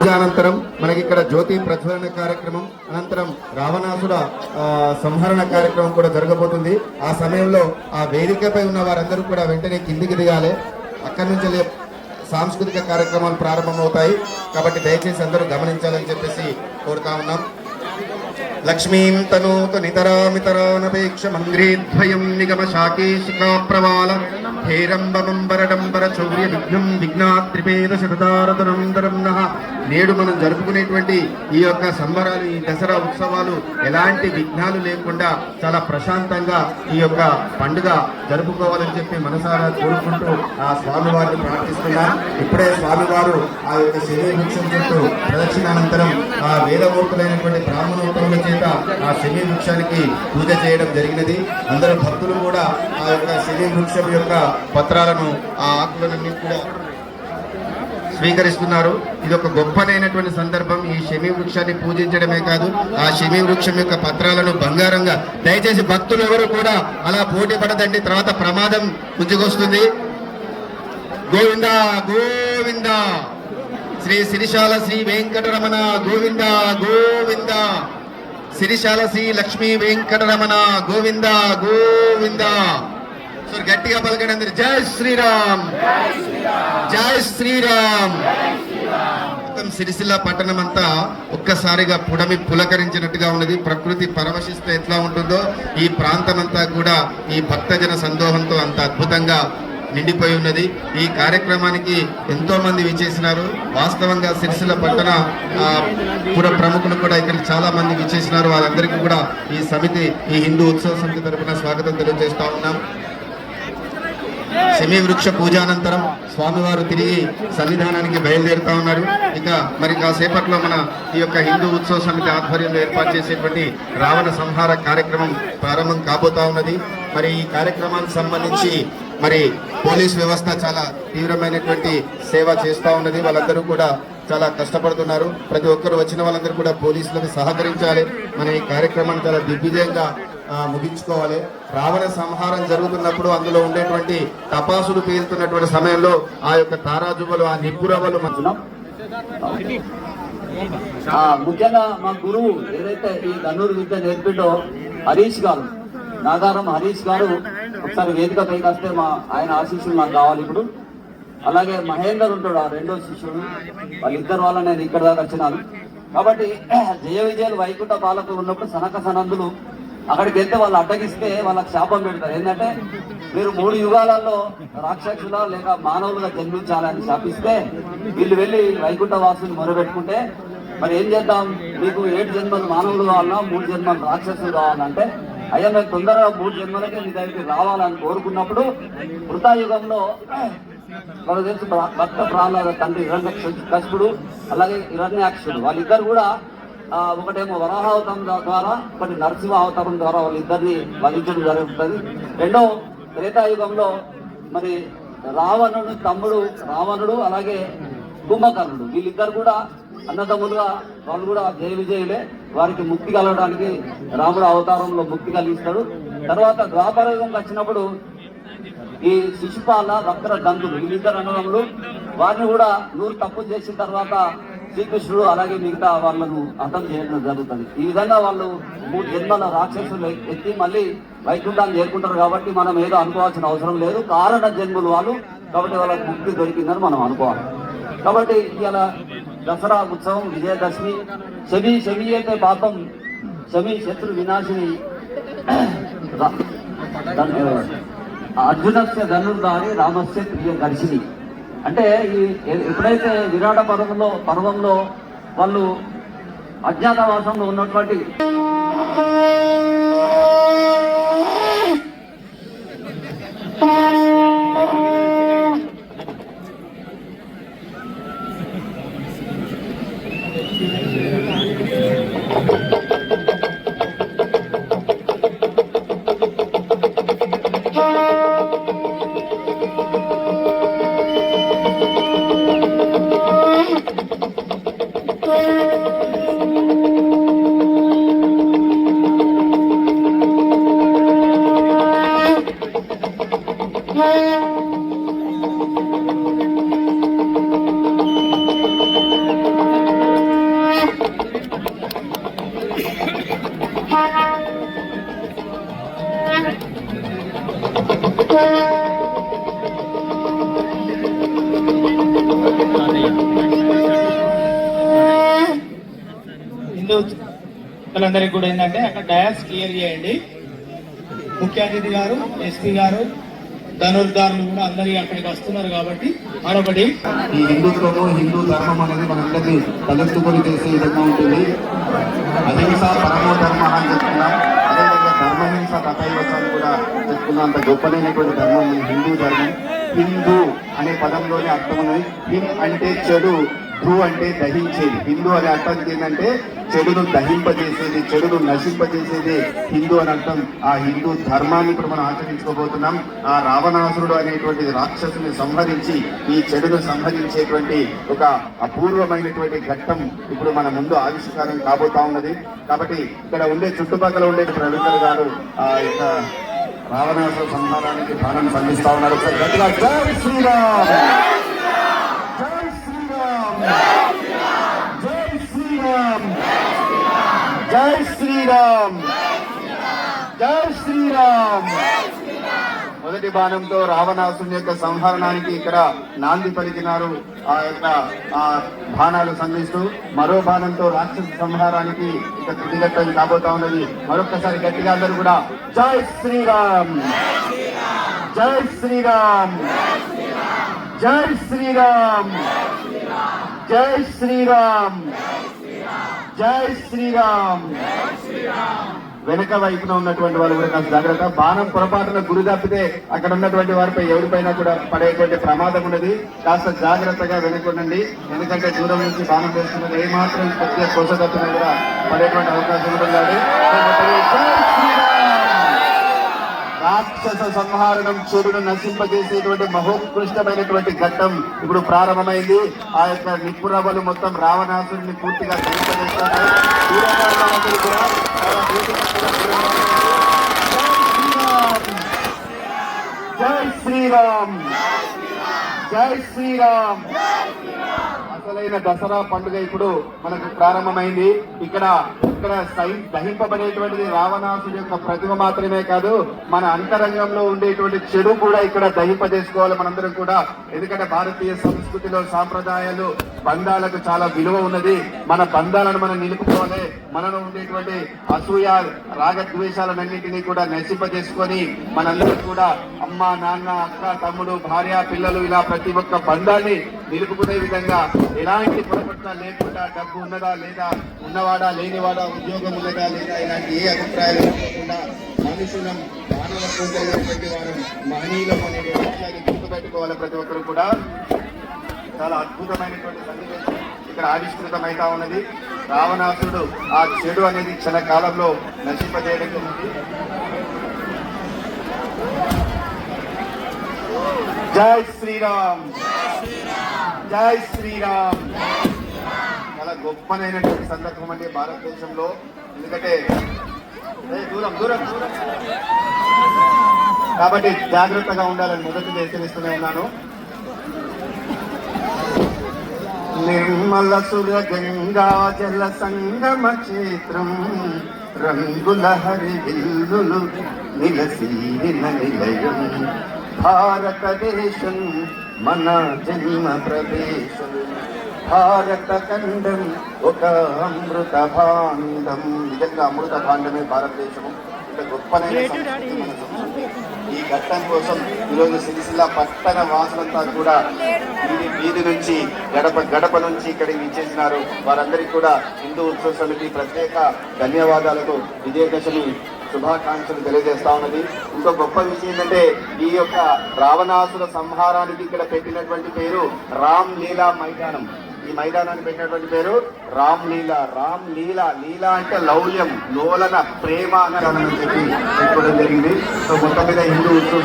పూజానంతరం మనకి ఇక్కడ జ్యోతి ప్రజ్వలన కార్యక్రమం అనంతరం రావణాసుర సంహరణ కార్యక్రమం కూడా జరగబోతుంది. ఆ సమయంలో ఆ వేదికపై ఉన్న వారందరూ కూడా వెంటనే కిందికి దిగాలి. అక్కడి నుంచి సాంస్కృతిక కార్యక్రమాలు ప్రారంభమవుతాయి కాబట్టి దయచేసి అందరూ గమనించాలని చెప్పేసి కోరుతా ఉన్నాం. లక్ష్మీం తనోతు నితరామితరానపేక్ష మంగ్రీద్వయం నిగమ శాకేశికా ప్రవాల హేరంబమంబరడంబర చౌర్య విఘ్నం విఘ్నాత్రిపేద శతదారతనందరం నః. నేడు మనం జరుపుకునేటువంటి ఈ యొక్క సంబరాలు, ఈ దసరా ఉత్సవాలు ఎలాంటి విఘ్నాలు లేకుండా చాలా ప్రశాంతంగా ఈ యొక్క పండుగ జరుపుకోవాలని చెప్పి మనసారా కోరుకుంటూ ఆ స్వామివారిని ప్రార్థిస్తున్నాం. ఇప్పుడే స్వామివారు ఆ యొక్క శని వృక్షం చుట్టూ ప్రదక్షిణానంతరం ఆ వేదమూర్తులైనటువంటి బ్రాహ్మణోత్తముల చేత ఆ శని వృక్షానికి పూజ చేయడం జరిగినది. అందరూ భక్తులు కూడా ఆ యొక్క శని వృక్షం యొక్క పత్రాలను, ఆ ఆకులన్నీ కూడా స్వీకరిస్తున్నారు. ఇది ఒక గొప్పనైనటువంటి సందర్భం. ఈ శమి వృక్షాన్ని పూజించడమే కాదు, ఆ శమి వృక్షం యొక్క పత్రాలను బంగారంగా, దయచేసి భక్తులు ఎవరు కూడా అలా పోటీ పడదండి, తర్వాత ప్రమాదం గుంజుకొస్తుంది. గోవింద గోవింద శ్రీ సిరిశాల శ్రీ వెంకటరమణ గోవింద గోవింద, సిరిశాల శ్రీ లక్ష్మీ వెంకటరమణ గోవింద గోవింద. సో గట్టిగా పలకండి అందరు, జై శ్రీరామ్ జై శ్రీరామ్. మొత్తం సిరిసిల్ల పట్టణం అంతా ఒక్కసారిగా పుడమి పులకరించినట్టుగా ఉన్నది. ప్రకృతి పరవశిస్తే ఎట్లా ఉంటుందో ఈ ప్రాంతం అంతా కూడా ఈ భక్తజన సందోహంతో అంత అద్భుతంగా నిండిపోయి ఉన్నది. ఈ కార్యక్రమానికి ఎంతో మంది విచ్చేసినారు. వాస్తవంగా సిరిసిల్ల పట్టణ పుర ప్రముఖులు కూడా ఇక్కడ చాలా మంది విచ్చేసినారు. వాళ్ళందరికీ కూడా ఈ సమితి, ఈ హిందూ ఉత్సవ సమితి తరఫున స్వాగతం తెలియజేస్తా ఉన్నాం. శమీ వృక్ష పూజానంతరం స్వామివారు తిరిగి సన్నిధానానికి బయలుదేరుతా ఉన్నారు. ఇక మరి కాసేపట్లో మన ఈ యొక్క హిందూ ఉత్సవ సమితి ఆధ్వర్యంలో ఏర్పాటు చేసేటువంటి రావణ సంహార కార్యక్రమం ప్రారంభం కాబోతా ఉన్నది. మరి ఈ కార్యక్రమానికి సంబంధించి మరి పోలీస్ వ్యవస్థ చాలా తీవ్రమైనటువంటి సేవ చేస్తూ ఉన్నది. వాళ్ళందరూ కూడా చాలా కష్టపడుతున్నారు. ప్రతి ఒక్కరు వచ్చిన వాళ్ళందరూ కూడా పోలీసులకు సహకరించాలి. మన ఈ కార్యక్రమాన్ని చాలా దిగ్విజయంగా ముగించుకోవాలి. రావణ సంహారం జరుగుతున్నప్పుడు అందులో ఉండేటువంటి తపాసులు పేలుతున్నటువంటి సమయంలో ఆ యొక్క తారాజువలు, ఆ నిప్పురవలు ముఖ్యంగా మా గురువు ఏదైతే ఈ ధనుర్ విద్య నేర్పిండో హరీష్ గారు, నాగారం హరీష్ గారు, ఒకసారి వేదిక పైకి వస్తే ఆయన ఆశీస్సులు నాకు కావాలి ఇప్పుడు. అలాగే మహేందర్ ఉంటాడు, ఆ రెండో శిష్యుడు. వాళ్ళిద్దరు వల్ల నేను ఇక్కడ దాకా వచ్చినాను. కాబట్టి జయ విజయాలు వైకుంఠ పాలకులు ఉన్నప్పుడు సనక సనందులు అక్కడికి వెళ్తే వాళ్ళు అడ్డగిస్తే వాళ్ళకి శాపం పెడతారు. ఏంటంటే మీరు 3 యుగాలలో రాక్షసుల లేక మానవులుగా జన్మించాలని శాపిస్తే వీళ్ళు వెళ్ళి వైకుంఠ వాసుని మొరబెట్టుకుంటే మరి ఏం చేద్దాం, మీకు 7 జన్మలు మానవులు కావాలన్నా 3 జన్మలు రాక్షసులు కావాలంటే అయ్యా మేము తొందరగా 3 జన్మలకే మీ దగ్గరికి రావాలని కోరుకున్నప్పుడు కృతాయుగంలో మనకు తెలుసు భక్త ప్రహ్లాద తండ్రి హిరణ్యకశిపుడు అలాగే హిరణ్యాక్షుడు వాళ్ళిద్దరు కూడా ఒకటేమో వరాహ అవతారం ద్వారా, ఒకటి నరసింహ అవతారం ద్వారా వాళ్ళిద్దరిని వధించడం జరుగుతుంది. రెండో త్రేతాయుగంలో మరి రావణుడు తమ్ముడు రావణుడు అలాగే కుంభకర్ణుడు వీళ్ళిద్దరు కూడా అన్నదమ్ములుగా వాళ్ళు కూడా జయ విజయులే. వారికి ముక్తి కలగడానికి రాముడు అవతారంలో ముక్తి కలిగిస్తాడు. తర్వాత ద్వాపర యుగంకి వచ్చినప్పుడు ఈ శిశుపాల వక్ర దంతులు వీళ్ళిద్దరు అన్నదమ్ములు, వారిని కూడా 100 తప్పులు చేసిన తర్వాత శ్రీకృష్ణుడు అలాగే మిగతా వాళ్ళను అంతం చేయడం జరుగుతుంది. ఈ విధంగా వాళ్ళు 3 జన్మల రాక్షసులు ఎత్తి మళ్ళీ వైకుంఠాన్ని చేరుకుంటారు. కాబట్టి మనం ఏదో అనుకోవాల్సిన అవసరం లేదు, కారణ జన్ములు వాళ్ళు, కాబట్టి వాళ్ళకి ముక్తి దొరికిందని మనం అనుకోవాలి. కాబట్టి ఇవాళ దసరా ఉత్సవం, విజయదశమి. శమి అయితే పాపం, శమి శత్రు వినాశిని. అర్జునస్య ధనుర్ధారి రామస్య ప్రియ దర్శిని. అంటే ఎప్పుడైతే విరాట పర్వంలో వాళ్ళు అజ్ఞాతవాసంలో ఉన్నటువంటి హిందూ పిల్లలందరికీ కూడా ఏంటంటే అక్కడ డయాస్ క్లియర్ చేయండి. ముఖ్య అతిథి గారు, ఎస్పీ గారు, ధనుర్ధారులు కూడా అందరి అక్కడికి వస్తున్నారు కాబట్టి మరొకటి ఈ హిందుత్వము, హిందూ ధర్మం అనేది మనందరినీ తలెత్తుకొని చేసే విధంగా ఉంటుంది. అహింస పరమో ధర్మ అని చెప్తున్నాం. అదేవిధంగా ధర్మహింస తథైవచాన్ని కూడా చెప్తున్నాం. అంత గొప్పదైనటువంటి ధర్మం ఈ హిందూ ధర్మం. హిందూ అనే పదంలోనే అర్థం ఉన్నది. హిం అంటే చెడు, ధూ అంటే దహించేది. హిందూ అనే అర్థం ఏంటంటే చెడును దహింపజేసేది, చెడును నశింపజేసేది హిందూ అని అర్థం. ఆ హిందూ ధర్మాన్ని ఇప్పుడు మనం ఆచరించుకోబోతున్నాం. ఆ రావణాసురుడు అనేటువంటి రాక్షసుని సంహరించి ఈ చెడును సంహరించేటువంటి ఒక అపూర్వమైనటువంటి ఘట్టం ఇప్పుడు మన ముందు ఆవిష్కారం కాబోతా ఉన్నది. కాబట్టి ఇక్కడ ఉండే చుట్టుపక్కల ఉండే ప్రవీణ్ గారు ఆ యొక్క రావణాసుర సంహారానికి ప్రాణం సంధిస్తా ఉన్నారు. ఒకసారి గట్టిగా జై శ్రీరామ్, జై శ్రీరామ్, జై శ్రీరామ్, జై శ్రీరామ్, జై శ్రీరామ్. మొదటి బాణంతో రావణాసుని యొక్క సంహరణానికి ఇక్కడ నాంది పలికినారు. ఆ యొక్క బాణాలు సంధిస్తూ మరో బాణంతో రాక్షస సంహారానికి ఇక తుదిగట్టం కాబోతా ఉన్నది. మరొకసారి గట్టిగా అందరూ కూడా జై శ్రీరామ్, జై శ్రీరామ్, జై శ్రీరామ్, జై శ్రీరామ్, జై శ్రీరామ్. వెనక వైపున ఉన్నటువంటి వాళ్ళు కూడా కాస్త జాగ్రత్త. బాణం పొరపాటున గురి తప్పితే అక్కడ ఉన్నటువంటి వారిపై ఎవరిపైనా కూడా పడేటువంటి ప్రమాదం ఉన్నది. కాస్త జాగ్రత్తగా వెనుకొండండి. ఎందుకంటే దూరం నుంచి బాణం వేస్తున్నది ఏమాత్రం కొద్దిగా కోసగత్తున కూడా పడేటువంటి అవకాశం ఉంటుంది. రాక్షస సంహారణం, చెడును నశింపజేసేటువంటి మహోత్కృష్టమైనటువంటి ఘట్టం ఇప్పుడు ప్రారంభమైంది. ఆ యొక్క నిప్పురవ్వలు మొత్తం రావణాసురుని పూర్తిగా నశింపజేస్తాయి. జై శ్రీరామ్, జై శ్రీరామ్. అసలైన దసరా పండుగ ఇప్పుడు మనకు ప్రారంభమైంది. ఇక్కడ దహింపబడేటువంటిది రావణాసుడి యొక్క ప్రతిమ మాత్రమే కాదు, మన అంతరంగంలో ఉండేటువంటి చెడు కూడా ఇక్కడ దహింపజేసుకోవాలి మనందరం కూడా. ఎందుకంటే భారతీయ సంస్కృతిలో సాంప్రదాయాలు, బంధాలకు చాలా విలువ ఉన్నది. మన బంధాలను మనం నిలుపుకోవాలి. మనలో ఉండేటువంటి అసూయ, రాగద్వేషాలన్నింటినీ కూడా నశింపజేసుకొని మనందరం కూడా అమ్మ, నాన్న, అక్క, తమ్ముడు, భార్య, పిల్లలు ఇలా ప్రతి ఒక్క బంధాన్ని నిలుపుకునే విధంగా ఎలాంటి పొరపట్ల లేకుండా, డబ్బు ఉన్నదా లేదా, ఉన్నవాడా లేనివాడా, ఉద్యోగం ఉన్నదా లేదా, ఇలాంటి ఏ అభిప్రాయాలు లేకుండా మనుషులం, మానవత్వం కలిగినటువంటి వారు మహనీయులం అనే విషయాన్ని గుర్తుపెట్టుకోవాలి ప్రతి ఒక్కరు కూడా. చాలా అద్భుతమైనటువంటి సన్నివేశం ఇక్కడ ఆవిష్కృతమైతా ఉన్నది. రావణాసుడు ఆ చెడు అనేది క్షణకాలంలో నశింపజేయడం జరిగింది. జై శ్రీరామ్, జై శ్రీరామ్. చాలా గొప్పనైనటువంటి సందర్భం అండి భారతదేశంలో. ఎందుకంటే దూరం దూరం దూరం కాబట్టి జాగ్రత్తగా ఉండాలని మొదటి హెచ్చరిస్తూనే ఉన్నాను. నిర్మల సుర గంగా జల సంగమ క్షేత్రం, రంగుల హరి విల్లులు నిలసీన నిలయం, భారతదేశం మన జన్మ ప్రదేశం, భారత ఖండం ఒక అమృత భాండం. నిజంగా అమృత భాండమే భారతదేశము. ఇంత గొప్పనైన సంస్కృతి మన సంస్కృతి. ఈ ఘట్టం కోసం ఈరోజు సిరిసిల్ల పట్టణ వాసులంతా కూడా వీధి నుంచి గడప నుంచి ఇక్కడికి విచ్చేసినారు. వారందరికీ కూడా హిందూ ఉత్సవ సమితి ప్రత్యేక ధన్యవాదాలకు, విజయదశమి శుభాకాంక్షలు తెలియజేస్తా ఉన్నది. ఇంకో గొప్ప విషయం ఏంటంటే ఈ యొక్క రావణాసుర సంహారానికి ఇక్కడ పెట్టినటువంటి పేరు రామ్ లీలా మైదానం. ఈ మైదానాన్ని పెట్టినటువంటి పేరు రామ్ లీలా. రామ్ లీలా, లీలా అంటే లౌల్యం, లోలన, ప్రేమ అని చెప్పి పెట్టుకోవడం జరిగింది. సో మొత్తం మీద హిందూ ఉత్సవం